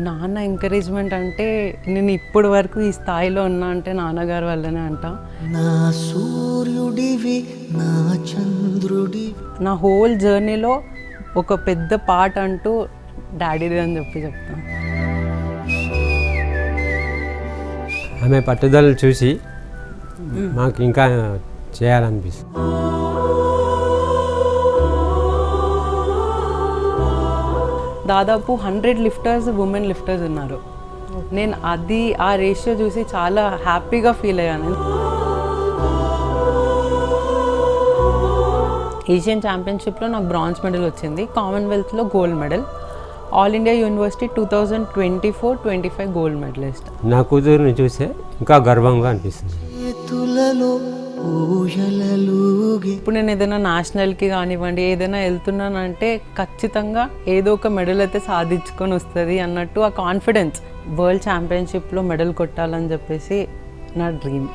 నాన్న ఎంకరేజ్మెంట్ అంటే నేను ఇప్పటి వరకు ఈ స్థాయిలో ఉన్నా అంటే నాన్నగారి వల్లనే అంట. నా సూర్యుడివి నా చంద్రుడి, నా హోల్ జర్నీలో ఒక పెద్ద పార్ట్ అంటూ డాడీది అని చెప్తాను. ఆమె పట్టుదల చూసి మాకు ఇంకా చేయాలనిపిస్తుంది. దాదాపు 100 లిఫ్టర్స్ ఉమెన్ లిఫ్టర్స్ ఉన్నారు. నేను ఆ రేషియో చూసి చాలా హ్యాపీగా ఫీల్ అయ్యాను. ఏషియన్ ఛాంపియన్షిప్లో నాకు బ్రాంజ్ మెడల్ వచ్చింది, కామన్వెల్త్లో gold medal, all India university 2024-25 gold medallist. నా కూతురుని చూస్తే ఇంకా గర్వంగా అనిపిస్తుంది. చేతులలో ఊయలలుగే. ఇప్పుడు నేను ఏదైనా నేషనల్కి కానివ్వండి ఏదైనా వెళ్తున్నానంటే ఖచ్చితంగా ఏదో ఒక మెడల్ అయితే సాధించుకొని వస్తుంది అన్నట్టు ఆ కాన్ఫిడెన్స్. వరల్డ్ ఛాంపియన్షిప్లో మెడల్ కొట్టాలని చెప్పేసి నా డ్రీమ్.